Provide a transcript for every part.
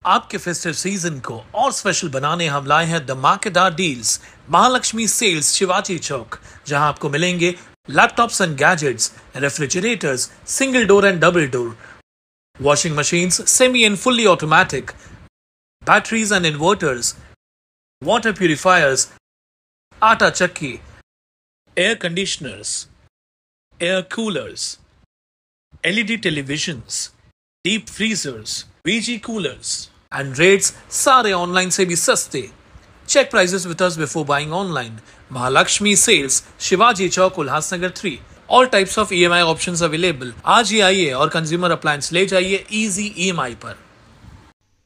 आपके festive season को और स्पेशल बनाने हम लाए हैं धमाकेदार डील्स महालक्ष्मी सेल्स शिवाजी चौक, जहां आपको मिलेंगे laptops end gadgets, refrigerators single door end double door, washing machines semi and fully automatic, batteries and inverters, water purifiers, atta chakki, air conditioners, air coolers, LED televisions, deep freezers, VG coolers, and rates सारे online से भी सस्ते. Check prices with us before buying online. Mahalakshmi Sales, Shivaji Chowk, Ulhasnagar 3. All types of EMI options available. आज ही आइए और consumer appliance ले जाइए easy EMI पर.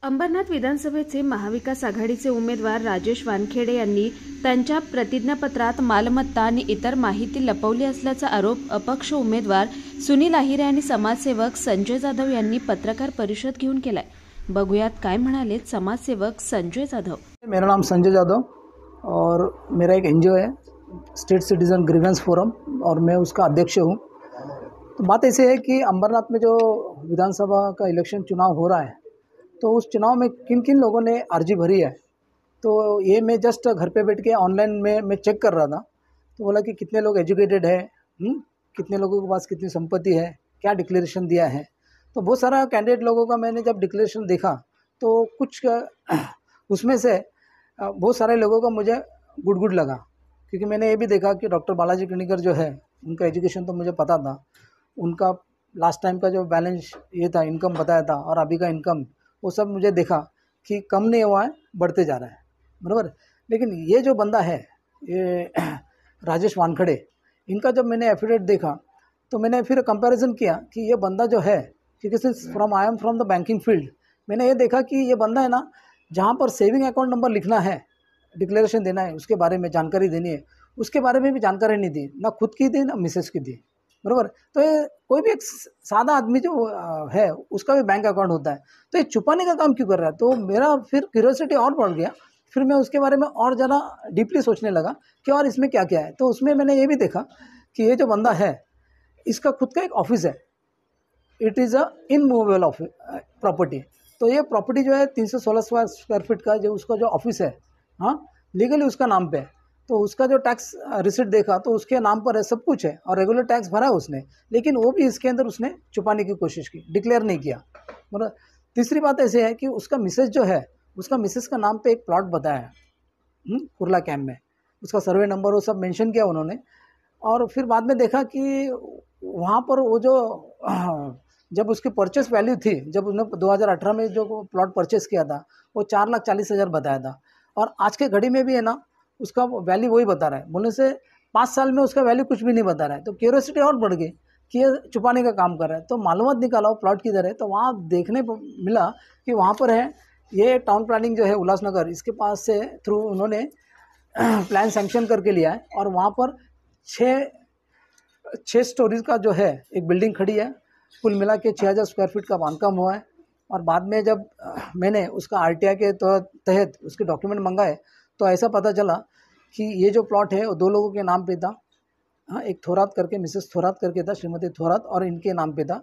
अंबरनाथ विधानसभेचे महाविकास आघाडीचे उमेदवार राजेश वानखेडे यांनी त्यांच्या प्रतिज्ञापत्रात मालमत्ता आणि इतर माहिती लपवली असल्याचा आरोप अपक्ष उमेदवार सुनील आहिरे आणि समाजसेवक संजय जाधव यांनी पत्रकार परिषद घेऊन केलाय. बघूयात काय म्हणाले समाजसेवक संजय जाधव. मेरा नाम संजय जाधव और मेरा एक एनजीओ है स्टेट सिटीजन ग्रीवेंस फोरम और मैं उसका अध्यक्ष हूँ. तो बात ऐसे है कि अंबरनाथ में जो विधानसभा का इलेक्शन चुनाव हो रहा है, तो उस चुनाव में किन किन लोगों ने अर्जी भरी है, तो ये मैं जस्ट घर पे बैठ के ऑनलाइन में मैं चेक कर रहा था. तो बोला कि कितने लोग एजुकेटेड है, कितने लोगों के पास कितनी संपत्ति है, क्या डिक्लेरेशन दिया है. तो बहुत सारा कैंडिडेट लोगों का मैंने जब डिक्लेरेशन देखा तो कुछ उसमें से बहुत सारे लोगों का मुझे गुड लगा, क्योंकि मैंने ये भी देखा कि डॉक्टर बालाजी किणीकर जो है उनका एजुकेशन तो मुझे पता था, उनका लास्ट टाइम का जो बैलेंस ये था, इनकम बताया था, और अभी का इनकम वो सब मुझे देखा कि कम नहीं हुआ है, बढ़ते जा रहा है, बराबर. लेकिन ये जो बंदा है, ये राजेश वानखेड़े, इनका जब मैंने एफिडेविट देखा तो मैंने फिर कंपैरिजन किया कि ये बंदा जो है, क्योंकि since I am from the banking field, मैंने ये देखा कि ये बंदा है ना, जहाँ पर सेविंग अकाउंट नंबर लिखना है, डिक्लेरेशन देना है, उसके बारे में जानकारी देनी है, उसके बारे में भी जानकारी नहीं दी, ना खुद की दी ना मिसेज की दी, बराबर. तो ये कोई भी एक सादा आदमी जो है उसका भी बैंक अकाउंट होता है, तो ये छुपाने का काम क्यों कर रहा है. तो मेरा फिर क्यूरियोसिटी और बढ़ गया. फिर मैं उसके बारे में और ज़्यादा डीपली सोचने लगा कि और इसमें क्या क्या है. तो उसमें मैंने ये भी देखा कि ये जो बंदा है, इसका खुद का एक ऑफिस है. It is a immovable office property. तो ये प्रॉपर्टी जो है 316 स्क्वायर फीट का जो उसका जो ऑफिस है, हाँ, लीगली उसका नाम पे है. तो उसका जो टैक्स रिसिट देखा तो उसके नाम पर है, सब कुछ है, और रेगुलर टैक्स भरा उसने, लेकिन वो भी इसके अंदर उसने छुपाने की कोशिश की, डिक्लेयर नहीं किया. मतलब तीसरी बात ऐसे है कि उसका मिसेज जो है, उसका मिसेज का नाम पे एक प्लॉट बताया है कुर्ला कैम्प में, उसका सर्वे नंबर वो सब मेंशन किया उन्होंने. और फिर बाद में देखा कि वहाँ पर वो जो जब उसकी परचेस वैल्यू थी, जब उन्होंने 2018 में जो प्लॉट परचेस किया था, वो 4,40,000 बताया था, और आज के घड़ी में भी है ना, उसका वैल्यू वही बता रहा है. बोलने से 5 साल में उसका वैल्यू कुछ भी नहीं बता रहा है. तो क्यूरियोसिटी और बढ़ गई कि ये छुपाने का काम कर रहा है. तो मालूमात निकाला वो प्लॉट किधर है, तो वहाँ देखने को मिला कि वहाँ पर है ये टाउन प्लानिंग जो है उल्लासनगर, इसके पास से थ्रू उन्होंने प्लान सैंक्शन करके लिया है, और वहाँ पर 6 स्टोरीज का जो है एक बिल्डिंग खड़ी है. कुल मिला के 6,000 स्क्वायर फीट का बांधकाम हुआ है. और बाद में जब मैंने उसका RTI के तहत उसके डॉक्यूमेंट मंगाए, तो ऐसा पता चला कि ये जो प्लॉट है वो 2 लोगों के नाम पे था. हाँ, एक थोरात करके, मिसेस थोरात करके था, श्रीमती थोरात, और इनके नाम पे था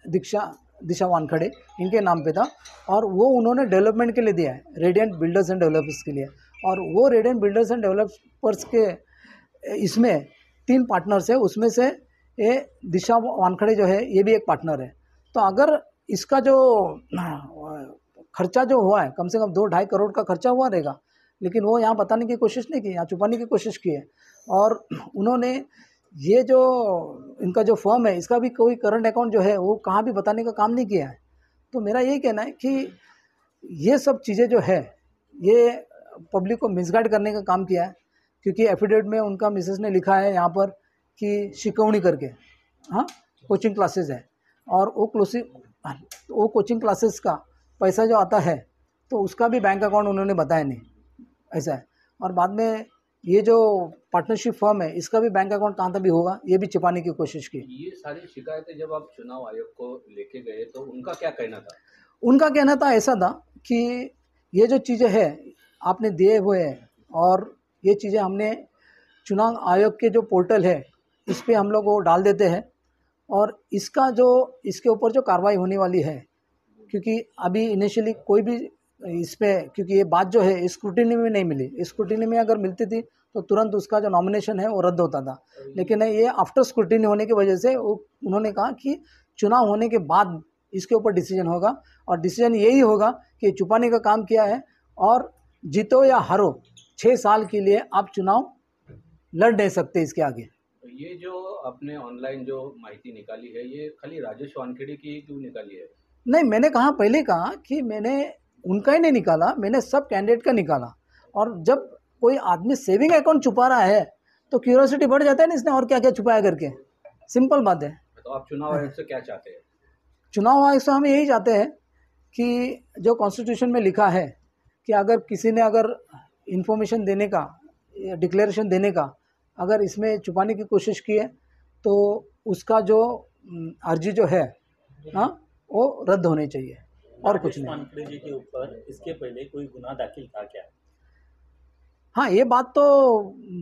दिशा वानखेड़े, इनके नाम पे था. और वो उन्होंने डेवलपमेंट के लिए दिया है, रेडियंट बिल्डर्स एंड डेवलपर्स के लिए. और वो रेडियंट बिल्डर्स एंड डेवलपर्स के इसमें 3 पार्टनर्स है, उसमें से ये दिशा वानखेड़े जो है ये भी एक पार्टनर है. तो अगर इसका जो खर्चा जो हुआ है, कम से कम 2-2.5 करोड़ का खर्चा हुआ रहेगा, लेकिन वो यहाँ बताने की कोशिश नहीं की, यहाँ छुपाने की कोशिश की है. और उन्होंने ये जो इनका जो फर्म है, इसका भी कोई करंट अकाउंट जो है वो कहाँ भी बताने का काम नहीं किया है. तो मेरा यही कहना है कि ये सब चीज़ें जो है ये पब्लिक को मिसगाइड करने का काम किया है. क्योंकि एफिडेविट में उनका मिसेस ने लिखा है यहाँ पर कि शिकवनी करके, हाँ, कोचिंग क्लासेस है, और वो कोचिंग क्लासेस का पैसा जो आता है तो उसका भी बैंक अकाउंट उन्होंने बताया नहीं, ऐसा है. और बाद में ये जो पार्टनरशिप फर्म है, इसका भी बैंक अकाउंट कहाँ तक भी होगा, ये भी छिपाने की कोशिश की. ये सारी शिकायतें जब आप चुनाव आयोग को लेके गए तो उनका क्या कहना था? उनका कहना था ऐसा था कि ये जो चीज़ें हैं आपने दिए हुए हैं, और ये चीज़ें हमने चुनाव आयोग के जो पोर्टल है इस पर हम लोग वो डाल देते हैं, और इसका जो इसके ऊपर जो कार्रवाई होने वाली है क्योंकि अभी इनिशियली कोई भी इस पे, क्योंकि ये बात जो है स्क्रूटिनी में नहीं मिली, स्क्रूटिनी में अगर मिलती थी तो तुरंत उसका जो नॉमिनेशन है वो रद्द होता था, लेकिन ये आफ्टर स्क्रूटिनी होने की वजह से उन्होंने कहा कि चुनाव होने के बाद इसके ऊपर डिसीजन होगा, और डिसीजन यही होगा कि छुपाने का काम किया है, और जीतो या हारो 6 साल के लिए आप चुनाव लड़ नहीं सकते इसके आगे। तो ये जो आपने ऑनलाइन जो माहिती निकाली है, ये खाली राजेश वानखेड़े की क्यों निकाली है? नहीं, मैंने पहले कहा कि मैंने उनका ही नहीं निकाला, मैंने सब कैंडिडेट का निकाला। और जब कोई आदमी सेविंग अकाउंट छुपा रहा है तो क्यूरियोसिटी बढ़ जाता है ना, इसने और क्या क्या छुपाया करके। सिंपल बात है। तो आप चुनाव आयोग से क्या चाहते हैं? चुनाव आयोग से हम यही चाहते हैं कि जो कॉन्स्टिट्यूशन में लिखा है कि अगर किसी ने अगर इन्फॉर्मेशन देने का, डिक्लेरेशन देने का अगर इसमें छुपाने की कोशिश की है तो उसका जो अर्जी जो है वो रद्द होनी चाहिए, और कुछ नहीं। वानखेड़े जी के ऊपर इसके पहले कोई गुनाह दाखिल था क्या? हाँ, ये बात तो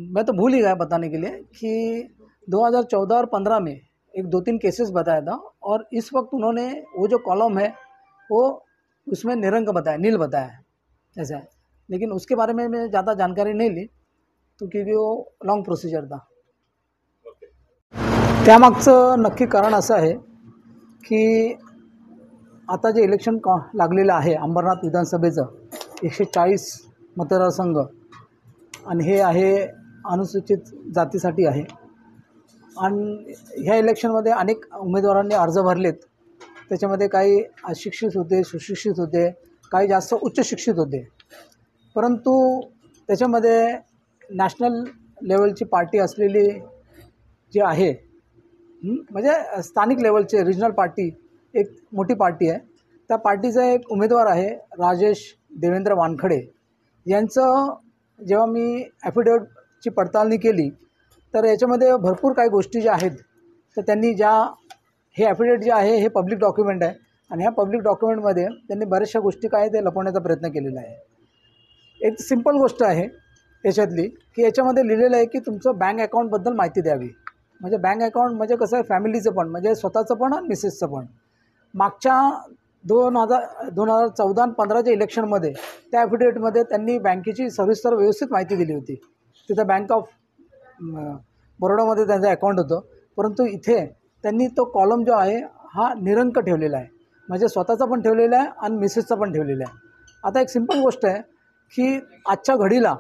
मैं तो भूल ही गया बताने के लिए कि 2014 और 15 में एक 2-3 केसेस बताया था, और इस वक्त उन्होंने वो जो कॉलम है वो उसमें निरंक बताया, नील बताया है ऐसा है, लेकिन उसके बारे में मैं ज़्यादा जानकारी नहीं ली तो, क्योंकि वो लॉन्ग प्रोसिजर था। त्यामागचं नक्की कारण असं आहे की आता जे इलेक्शन लागलेलं आहे अंबरनाथ विधानसभेचं 140 मतदारसंघ, आणि हे आहे अनुसूचित जातीसाठी आहे, आणि ह्या इलेक्शनमध्ये अनेक उमेदवारांनी अर्ज भरलेत, त्याच्यामध्ये काही अशिक्षित होते, सुशिक्षित होते, काही जास्त उच्च शिक्षित होते, परंतु त्याच्यामध्ये नॅशनल लेवलची पार्टी असलेली जी आहे, म्हणजे स्थानिक लेवलचे रिजनल पार्टी एक मोठी पार्टी आहे, त्या पार्टीचा एक उमेदवार आहे राजेश देवेंद्र वानखडे यांचं जेव्हा मी ॲफिडेविटची पडताळणी केली तर याच्यामध्ये भरपूर काही गोष्टी ज्या आहेत तर त्यांनी हे ॲफिडेविट जे आहे हे पब्लिक डॉक्युमेंट आहे, आणि ह्या पब्लिक डॉक्युमेंटमध्ये त्यांनी बऱ्याचशा गोष्टी काय ते लपवण्याचा प्रयत्न केलेला आहे। एक सिंपल गोष्ट आहे याच्यातली की याच्यामध्ये लिहिलेलं आहे की तुमचं बँक अकाउंटबद्दल माहिती द्यावी, म्हणजे बँक अकाउंट म्हणजे कसं आहे, फॅमिलीचं पण, म्हणजे स्वतःचं पण आणि मिसेसचं पण। मागच्या 2014 आणि 15च्या इलेक्शनमध्ये त्या ॲफिडेविटमध्ये त्यांनी बँकेची सविस्तर व्यवस्थित माहिती दिली होती, तिथं बँक ऑफ बरोडामध्ये त्यांचं अकाउंट होतं, परंतु इथे त्यांनी तो कॉलम जो आहे हा निरंक ठेवलेला आहे, म्हणजे स्वतःचा पण ठेवलेला आहे आणि मिसेसचा पण ठेवलेला आहे। आता एक सिंपल गोष्ट आहे की आजच्या घडीला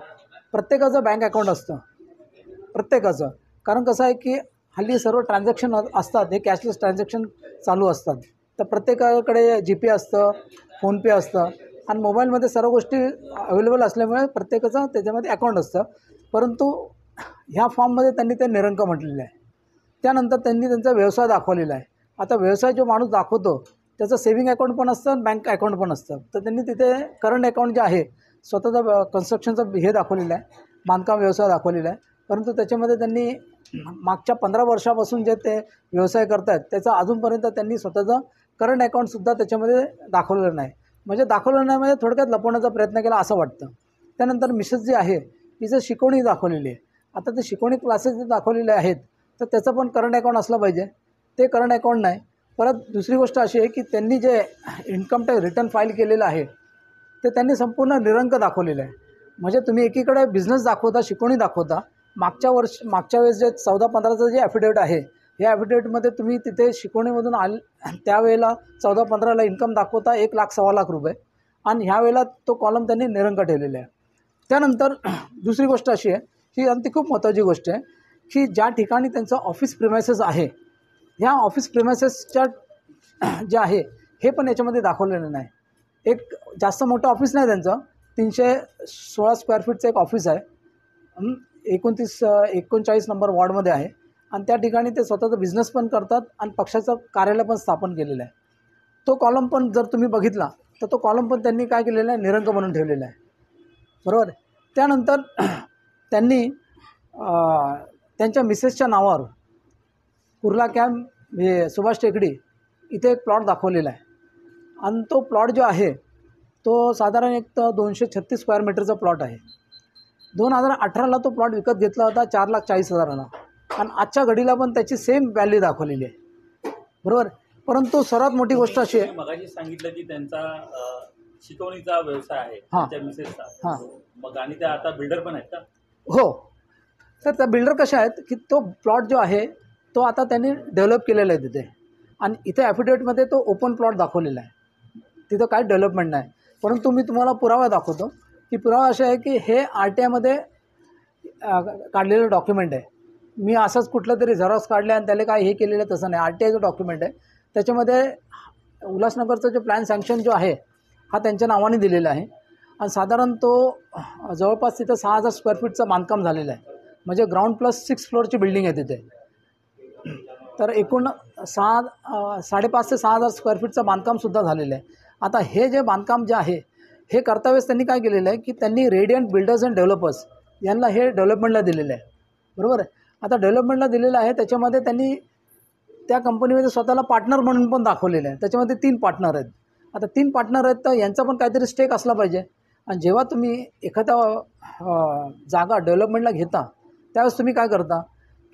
प्रत्येकाचं बँक अकाउंट असतं, प्रत्येकाचं, कारण कसं आहे की हल्ली सर्व ट्रान्झॅक्शन असतात हे कॅशलेस ट्रान्झॅक्शन चालू असतात, तर प्रत्येकाकडे जीपे असतं, फोनपे असतं, आणि मोबाईलमध्ये सर्व गोष्टी अवेलेबल असल्यामुळे प्रत्येकाचं त्याच्यामध्ये अकाउंट असतं, परंतु ह्या फॉर्ममध्ये त्यांनी ते निरंक म्हटलेलं आहे। त्यानंतर त्यांनी त्यांचा व्यवसाय दाखवलेला आहे। आता व्यवसाय जो माणूस दाखवतो त्याचं सेविंग अकाउंट पण असतं आणि बँक अकाउंट पण असतं, तर त्यांनी तिथे करंट अकाउंट जे आहे स्वतःचा कन्स्ट्रक्शनचं हे दाखवलेलं आहे, बांधकाम व्यवसाय दाखवलेला आहे, परंतु त्याच्यामध्ये त्यांनी मागच्या 15 वर्षापासून जे ते व्यवसाय करत आहेत त्याचा अजूनपर्यंत त्यांनी स्वतःचं करंट अकाउंटसुद्धा त्याच्यामध्ये दाखवलेलं नाही, म्हणजे दाखवलं नाही म्हणजे थोडक्यात लपवण्याचा प्रयत्न केला असं वाटतं। त्यानंतर मिसेस जी आहे तिचं शिकवणी दाखवलेली आहे, आता ते शिकवणी क्लासेस जे दाखवलेले आहेत तर त्याचं पण करंट अकाउंट असलं पाहिजे, ते करंट अकाउंट नाही। परत दुसरी गोष्ट अशी आहे की त्यांनी जे इन्कम टॅक्स रिटर्न फाईल केलेलं आहे ते त्यांनी संपूर्ण निरंक दाखवलेलं आहे, म्हणजे तुम्ही एकीकडे बिझनेस दाखवता, शिकवणी दाखवता, मागच्या वेळेस जे 14-15चं जे ॲफिडेविट आहे या ॲफिडेविटमध्ये तुम्ही तिथे शिकवणीमधून त्यावेळेला 14-15ला इन्कम दाखवता 1,00,000-1.25 लाख रुपये, आणि ह्यावेळेला तो कॉलम त्यांनी निरंक ठेवलेला आहे। त्यानंतर दुसरी गोष्ट अशी आहे की, आणि ती खूप महत्त्वाची गोष्ट आहे की ज्या ठिकाणी त्यांचं ऑफिस प्रिमायसेस आहे ह्या ऑफिस प्रिमायसेसच्या जे आहे हे पण याच्यामध्ये दाखवलेलं नाही। एक जास्त मोठं ऑफिस नाही त्यांचं, 316 स्क्वेअर फीटचं एक ऑफिस आहे, 39 नंबर वॉर्डमध्ये आहे, आणि त्या ठिकाणी ते स्वतःचा बिझनेस पण करतात आणि पक्षाचं कार्यालय पण स्थापन केलेलं आहे। तो कॉलम पण जर तुम्ही बघितला तर तो कॉलम पण त्यांनी काय केलेला आहे, निरंक म्हणून ठेवलेला आहे, बरोबर। त्यानंतर त्यांनी त्यांच्या मिसेसच्या नावावर कुर्ला कॅम्प हे सुभाष टेकडी इथे एक प्लॉट दाखवलेला आहे, आणि तो प्लॉट जो आहे तो साधारण एक 236 स्क्वेअर मीटरचा प्लॉट आहे। 2018ला तो प्लॉट विकत घेतला होता 4,40,000ला, आणि आजच्या घडीला पण त्याची सेम व्हॅल्यू दाखवलेली आहे, बरोबर। परंतु सर्वात मोठी गोष्ट अशी आहे, तुम्ही मगाशी सांगितलं की त्यांचा शिकवणीचा व्यवसाय आहे हां. त्यांच्या मिसेसचा. हां. मग आणि त्या आता बिल्डर पण आहेत का? हो. तर त्या बिल्डर कशा आहेत की तो प्लॉट जो आहे तो आता त्यांनी डेव्हलप केलेला आहे तिथे, आणि इथे ॲफिडेविटमध्ये तो ओपन प्लॉट दाखवलेला आहे, तिथं काही डेव्हलपमेंट नाही. परंतु मी तुम्हाला पुरावा दाखवतो की पुरावा असा आहे की हे RTIमध्ये काढलेलं डॉक्युमेंट आहे. मी असंच कुठलं तरी झेरॉक्स काढले आणि त्याला काय हे केलेलं तसं नाही. RTIचं डॉक्युमेंट आहे. त्याच्यामध्ये उल्हासनगरचा जो प्लॅन सँक्शन जो आहे हा त्यांच्या नावाने दिलेला आहे, आणि साधारण तो जवळपास तिथं 6000 स्क्वेअर फीटचं बांधकाम झालेलं आहे. म्हणजे ग्राउंड प्लस 6 फ्लोअरची बिल्डिंग आहे तिथे. तर एकूण 5.5 ते 6000 स्क्वेअर फीटचं बांधकामसुद्धा झालेलं आहे. आता हे जे बांधकाम जे आहे हे करतावेळेस त्यांनी काय केलेलं आहे की त्यांनी रेडियंट बिल्डर्स अँड डेव्हलपर्स यांना हे डेव्हलपमेंटला दिलेलं आहे, बरोबर आहे. आता डेव्हलपमेंटला दिलेलं आहे, त्याच्यामध्ये त्यांनी त्या कंपनीमध्ये स्वतःला पार्टनर म्हणून पण दाखवलेलं आहे. त्याच्यामध्ये 3 पार्टनर आहेत. आता 3 पार्टनर आहेत, तर यांचा पण काहीतरी स्टेक असला पाहिजे. आणि जेव्हा तुम्ही एखादा जागा डेव्हलपमेंटला घेता त्यावेळेस तुम्ही काय करता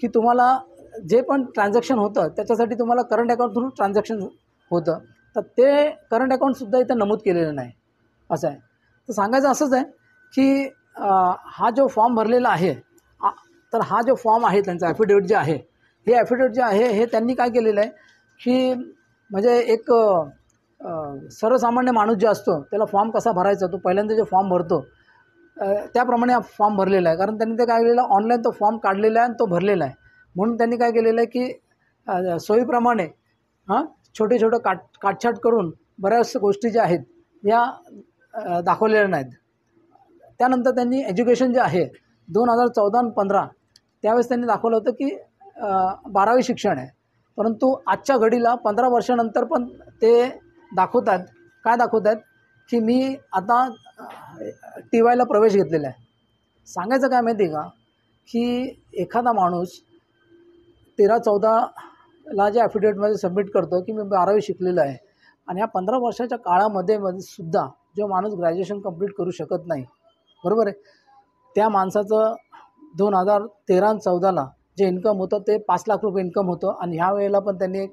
की तुम्हाला जे पण ट्रान्झॅक्शन होतं त्याच्यासाठी तुम्हाला करंट अकाउंट थ्रू ट्रान्झॅक्शन होतं, तर ते करंट अकाउंटसुद्धा इथं नमूद केलेलं नाही, असं आहे. तर सांगायचं असंच आहे की हा जो फॉर्म भरलेला आहे, तर हा जो फॉर्म आहे त्यांचा ॲफिडेविट जे आहे, हे ॲफिडेविट जे आहे हे त्यांनी काय केलेलं आहे की म्हणजे एक सर्वसामान्य माणूस जो असतो त्याला फॉर्म कसा भरायचा, तो पहिल्यांदा जो फॉर्म भरतो त्याप्रमाणे हा फॉर्म भरलेला आहे. कारण त्यांनी ते काय केलेलं, ऑनलाईन तो फॉर्म काढलेला आहे आणि तो भरलेला आहे. म्हणून त्यांनी काय केलेलं आहे की सोयीप्रमाणे छोटे काटछाट करून बऱ्याच गोष्टी ज्या आहेत या दाखवलेल्या नाहीत. त्यानंतर त्यांनी एज्युकेशन जे आहे 2014 आणि 15 त्यावेळेस त्यांनी दाखवलं होतं की 12वी शिक्षण आहे. परंतु आजच्या घडीला 15 वर्षानंतर पण ते दाखवतात, काय दाखवतात की मी आता TYला प्रवेश घेतलेला आहे. सांगायचं काय माहिती आहे का की एखादा माणूस 13-14ला जे ॲफिडेविटमध्ये सबमिट करतो की मी 12वी शिकलेलं आहे, आणि ह्या 15 वर्षाच्या काळामध्ये सुद्धा जो माणूस ग्रॅज्युएशन कंप्लीट करू शकत नाही, बरोबर आहे, त्या माणसाचं 2013 आणि 14ला जे इन्कम होतं ते 5 लाख रुपये इन्कम होतं, आणि ह्या वेळेला पण त्यांनी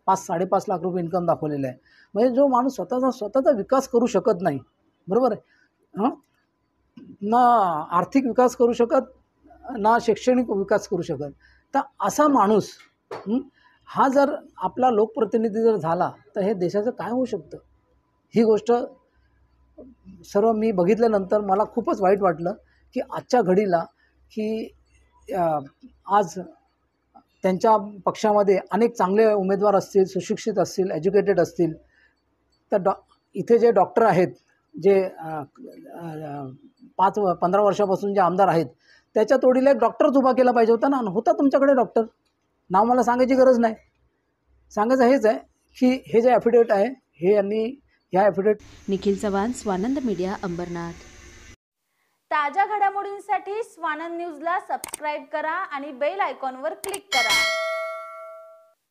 5-5.5 लाख रुपये इन्कम दाखवलेलं आहे. म्हणजे जो माणूस स्वतःचा विकास करू शकत नाही, बरोबर आहे, ना आर्थिक विकास करू शकत, ना शैक्षणिक विकास करू शकत, तर असा माणूस हा जर आपला लोकप्रतिनिधी जर झाला तर हे देशाचं काय होऊ शकतं. ही गोष्ट सर्व मी बघितल्यानंतर मला खूपच वाईट वाटलं की आजच्या घडीला की आज त्यांच्या पक्षामध्ये अनेक चांगले उमेदवार असतील, सुशिक्षित असतील, एज्युकेटेड असतील, तर इथे जे डॉक्टर आहेत, जे 5-15 वर्षापासून जे आमदार आहेत, त्याच्या तोडीला एक डॉक्टरच उभा केला पाहिजे होता ना. होता तुमच्याकडे डॉक्टर, नाव मला सांगायची गरज नाही. सांगायचं हेच आहे की हे जे ॲफिडेविट आहे हे यांनी ह्या ॲफिडेविट. निखिल चव्हाण, स्वानंद मीडिया, अंबरनाथ. ताज्या घडामोडींसाठी स्वानंद न्यूजला सबस्क्राईब करा आणि बेल आयकॉनवर क्लिक करा.